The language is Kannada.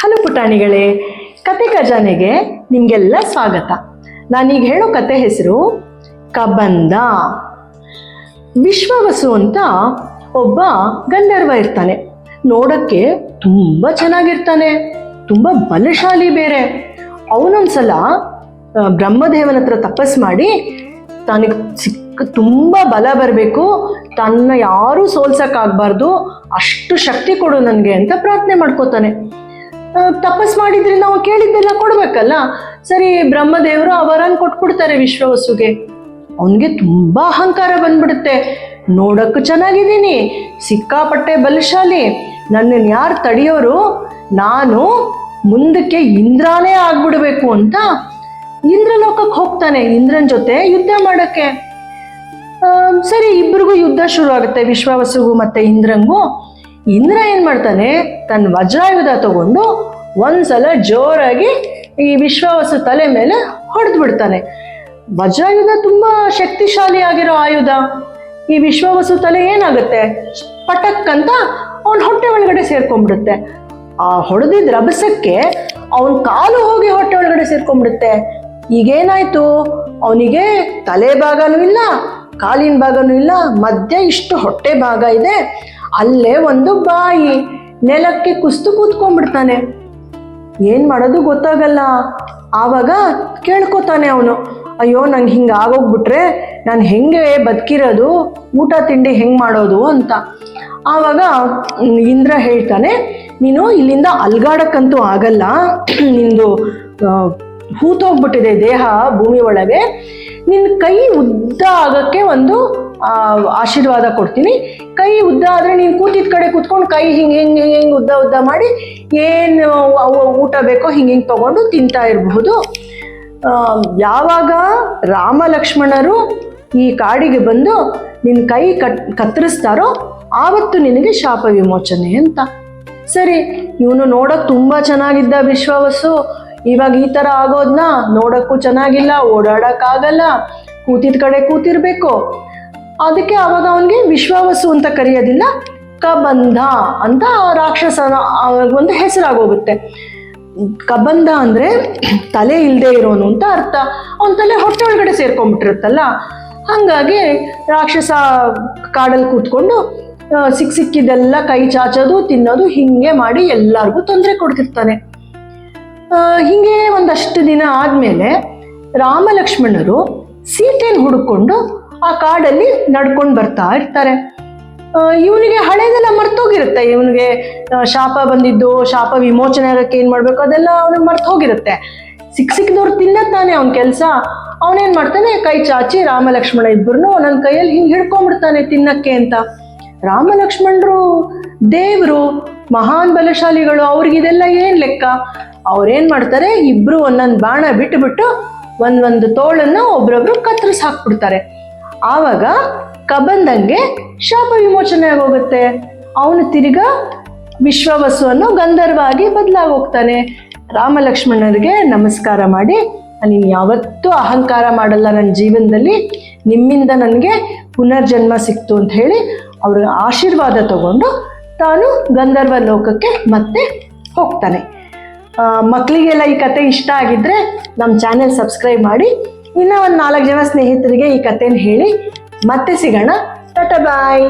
ಹಲೋ ಪುಟಾಣಿಗಳೇ, ಕತೆ ಖಜಾನೆಗೆ ನಿಮಗೆಲ್ಲ ಸ್ವಾಗತ. ನಾನೀಗ ಹೇಳೋ ಕತೆ ಹೆಸರು ಕಬಂದ. ವಿಶ್ವವಸು ಅಂತ ಒಬ್ಬ ಗಂಧರ್ವ ಇರ್ತಾನೆ. ನೋಡಕ್ಕೆ ತುಂಬ ಚೆನ್ನಾಗಿರ್ತಾನೆ, ತುಂಬ ಬಲಶಾಲಿ ಬೇರೆ. ಅವನೊಂದ್ಸಲ ಬ್ರಹ್ಮದೇವನ ಹತ್ರ ತಪಸ್ ಮಾಡಿ ತನಗೆ ತುಂಬ ಬಲ ಬರಬೇಕು, ತನ್ನ ಯಾರೂ ಸೋಲ್ಸಕ್ಕಾಗಬಾರ್ದು, ಅಷ್ಟು ಶಕ್ತಿ ಕೊಡು ನನಗೆ ಅಂತ ಪ್ರಾರ್ಥನೆ ಮಾಡ್ಕೋತಾನೆ. ತಪಸ್ ಮಾಡಿದ್ರೆ ನಾವು ಕೇಳಿದ್ದೆಲ್ಲ ಕೊಡ್ಬೇಕಲ್ಲ. ಸರಿ, ಬ್ರಹ್ಮದೇವರು ಅವರನ್ನು ಕೊಟ್ಬಿಡ್ತಾರೆ ವಿಶ್ವವಸುಗೆ. ಅವನಿಗೆ ತುಂಬ ಅಹಂಕಾರ ಬಂದ್ಬಿಡುತ್ತೆ. ನೋಡಕ್ಕೂ ಚೆನ್ನಾಗಿದ್ದೀನಿ, ಸಿಕ್ಕಾಪಟ್ಟೆ ಬಲಶಾಲಿ, ನನ್ನನ್ನು ಯಾರು ತಡೆಯೋರು, ನಾನು ಮುಂದಕ್ಕೆ ಇಂದ್ರನೇ ಆಗ್ಬಿಡ್ಬೇಕು ಅಂತ ಇಂದ್ರಲೋಕಕ್ಕೆ ಹೋಗ್ತಾನೆ ಇಂದ್ರನ ಜೊತೆ ಯುದ್ಧ ಮಾಡಕ್ಕೆ. ಸರಿ, ಇಬ್ಬರಿಗೂ ಯುದ್ಧ ಶುರು ಆಗುತ್ತೆ, ವಿಶ್ವವಸುಗೂ ಮತ್ತೆ ಇಂದ್ರಂಗೂ. ಇಂದ್ರ ಏನು ಮಾಡ್ತಾನೆ, ತನ್ನ ವಜ್ರಾಯುಧ ತಗೊಂಡು ಒಂದ್ಸಲ ಜೋರಾಗಿ ಈ ವಿಶ್ವವಸು ತಲೆ ಮೇಲೆ ಹೊಡೆದು ಬಿಡ್ತಾನೆ. ವಜ್ರಾಯುಧ ತುಂಬ ಶಕ್ತಿಶಾಲಿ ಆಗಿರೋ ಆಯುಧ. ಈ ವಿಶ್ವವಸು ತಲೆ ಏನಾಗುತ್ತೆ, ಪಟಕ್ ಅಂತ ಅವನ ಹೊಟ್ಟೆ ಒಳಗಡೆ ಸೇರ್ಕೊಂಡ್ಬಿಡುತ್ತೆ. ಆ ಹೊಡೆದಿದ್ದ ರಭಸಕ್ಕೆ ಅವನ ಕಾಲು ಹೋಗಿ ಹೊಟ್ಟೆ ಒಳಗಡೆ ಸೇರ್ಕೊಂಡ್ಬಿಡುತ್ತೆ. ಈಗೇನಾಯ್ತು, ಅವನಿಗೆ ತಲೆ ಭಾಗನೂ ಇಲ್ಲ, ಕಾಲಿನ ಭಾಗನೂ ಇಲ್ಲ, ಮಧ್ಯ ಇಷ್ಟು ಹೊಟ್ಟೆ ಭಾಗ ಇದೆ. ಅಲ್ಲೇ ಒಂದು ಬಾಯಿ, ನೆಲಕ್ಕೆ ಕುಸ್ತು ಕೂತ್ಕೊಂಡ್ಬಿಡ್ತಾನೆ. ಏನು ಮಾಡೋದು ಗೊತ್ತಾಗಲ್ಲ. ಆವಾಗ ಕೇಳ್ಕೊತಾನೆ ಅವನು, ಅಯ್ಯೋ ನಂಗೆ ಹಿಂಗೆ ಆಗೋಗ್ಬಿಟ್ರೆ ನಾನು ಹೆಂಗೆ ಬದುಕಿರೋದು, ಊಟ ತಿಂಡಿ ಹೆಂಗೆ ಮಾಡೋದು ಅಂತ. ಆವಾಗ ಇಂದ್ರ ಹೇಳ್ತಾನೆ, ನೀನು ಇಲ್ಲಿಂದ ಅಲ್ಗಾಡಕ್ಕಂತೂ ಆಗಲ್ಲ, ನಿಂದು ಹೂತೋಗ್ಬಿಟ್ಟಿದೆ ದೇಹ ಭೂಮಿ ಒಳಗೆ. ನಿನ್ನ ಕೈ ಉದ್ದ ಆಗೋಕ್ಕೆ ಒಂದು ಆಶೀರ್ವಾದ ಕೊಡ್ತೀನಿ. ಕೈ ಉದ್ದ ಆದರೆ ನೀನು ಕೂತಿದ್ದ ಕಡೆ ಕೂತ್ಕೊಂಡು ಕೈ ಹಿಂಗೆ ಉದ್ದ ಉದ್ದ ಮಾಡಿ ಏನು ಊಟ ಬೇಕೋ ಹಿಂಗೆ ತೊಗೊಂಡು ತಿಂತಾ ಇರಬಹುದು. ಯಾವಾಗ ರಾಮ ಲಕ್ಷ್ಮಣರು ಈ ಕಾಡಿಗೆ ಬಂದು ನಿನ್ನ ಕೈ ಕತ್ತರಿಸ್ತಾರೋ ಆವತ್ತು ನಿನಗೆ ಶಾಪ ವಿಮೋಚನೆ ಅಂತ. ಸರಿ, ಇವನು ನೋಡೋಕೆ ತುಂಬ ಚೆನ್ನಾಗಿದ್ದ ವಿಶ್ವವಸು. ಇವಾಗ ಈ ಥರ ಆಗೋದನ್ನ ನೋಡೋಕ್ಕೂ ಚೆನ್ನಾಗಿಲ್ಲ, ಓಡಾಡೋಕ್ಕಾಗಲ್ಲ, ಕೂತಿದ್ದ ಕಡೆ ಕೂತಿರ್ಬೇಕು. ಅದಕ್ಕೆ ಆವಾಗ ಅವನಿಗೆ ವಿಶ್ವವಸು ಅಂತ ಕರೆಯೋದಿಲ್ಲ, ಕಬಂಧ ಅಂತ ರಾಕ್ಷಸನ ಒಂದು ಹೆಸರಾಗೋಗುತ್ತೆ. ಕಬಂಧ ಅಂದರೆ ತಲೆ ಇಲ್ಲದೆ ಇರೋನು ಅಂತ ಅರ್ಥ. ಅವನ ತಲೆ ಹೊಟ್ಟೆ ಒಳಗಡೆ ಸೇರ್ಕೊಂಡ್ಬಿಟ್ಟಿರುತ್ತಲ್ಲ, ಹಾಗಾಗಿ ರಾಕ್ಷಸ ಕಾಡಲ್ಲಿ ಕೂತ್ಕೊಂಡು ಸಿಕ್ಕಿದ್ದೆಲ್ಲ ಕೈ ಚಾಚೋದು, ತಿನ್ನೋದು, ಹಿಂಗೆ ಮಾಡಿ ಎಲ್ಲರಿಗೂ ತೊಂದರೆ ಕೊಡ್ತಿರ್ತಾನೆ. ಹೀಗೆ ಒಂದಷ್ಟು ದಿನ ಆದಮೇಲೆ ರಾಮ ಲಕ್ಷ್ಮಣರು ಸೀತೆಯನ್ನು ಹುಡುಕೊಂಡು ಆ ಕಾಡಲ್ಲಿ ನಡ್ಕೊಂಡು ಬರ್ತಾ ಇರ್ತಾರೆ. ಇವನಿಗೆ ಹಳೇದೆಲ್ಲ ಮರ್ತೋಗಿರುತ್ತೆ. ಇವನಿಗೆ ಶಾಪ ಬಂದಿದ್ದು, ಶಾಪ ವಿಮೋಚನೆ ಆಗೋಕ್ಕೆ ಏನು ಮಾಡಬೇಕು ಅದೆಲ್ಲ ಅವನಿಗೆ ಮರ್ತು ಹೋಗಿರುತ್ತೆ. ಸಿಕ್ಕಿದವ್ರು ತಿನ್ನತ್ತಾನೆ ಅವನ ಕೆಲಸ. ಅವನೇನು ಮಾಡ್ತಾನೆ, ಕೈ ಚಾಚಿ ರಾಮ ಲಕ್ಷ್ಮಣ ಇಬ್ಬರನ್ನು ನನ್ನ ಕೈಯಲ್ಲಿ ಹಿಂಗೆ ಹಿಡ್ಕೊಂಡ್ಬಿಡ್ತಾನೆ ತಿನ್ನಕ್ಕೆ ಅಂತ. ರಾಮ ಲಕ್ಷ್ಮಣರು ದೇವರು, ಮಹಾನ್ ಬಲಶಾಲಿಗಳು, ಅವ್ರಿಗಿದೆಲ್ಲ ಏನು ಲೆಕ್ಕ. ಅವ್ರೇನು ಮಾಡ್ತಾರೆ, ಇಬ್ಬರು ಒಂದೊಂದು ಬಾಣ ಬಿಟ್ಟು ಒಂದು ತೋಳನ್ನು ಒಬ್ರೊಬ್ರು ಕತ್ತರಿಸಿ ಹಾಕ್ಬಿಡ್ತಾರೆ. ಆವಾಗ ಕಬಂದಂಗೆ ಶಾಪ ವಿಮೋಚನೆ ಆಗೋಗುತ್ತೆ. ಅವನು ತಿರ್ಗಾ ವಿಶ್ವವಸು ಅನ್ನೋ ಗಂಧರ್ವ ಆಗಿ ಬದಲಾಗೋಗ್ತಾನೆ. ರಾಮ ಲಕ್ಷ್ಮಣರಿಗೆ ನಮಸ್ಕಾರ ಮಾಡಿ, ನೀನು ಯಾವತ್ತೂ ಅಹಂಕಾರ ಮಾಡಲ್ಲ ನನ್ನ ಜೀವನದಲ್ಲಿ, ನಿಮ್ಮಿಂದ ನನಗೆ ಪುನರ್ಜನ್ಮ ಸಿಕ್ತು ಅಂತ ಹೇಳಿ ಅವ್ರ ಆಶೀರ್ವಾದ ತಗೊಂಡು ತಾನು ಗಂಧರ್ವ ಲೋಕಕ್ಕೆ ಮತ್ತೆ ಹೋಗ್ತಾನೆ. ಮಕ್ಕಳಿಗೆಲ್ಲ ಈ ಕತೆ ಇಷ್ಟ ಆಗಿದ್ರೆ ನಮ್ಮ ಚಾನೆಲ್ ಸಬ್ಸ್ಕ್ರೈಬ್ ಮಾಡಿ. ಇನ್ನೂ ಒಂದು 4 ಜನ ಸ್ನೇಹಿತರಿಗೆ ಈ ಕಥೆನ ಹೇಳಿ. ಮತ್ತೆ ಸಿಗೋಣ. ಟಾಟಾ ಬಾಯ್.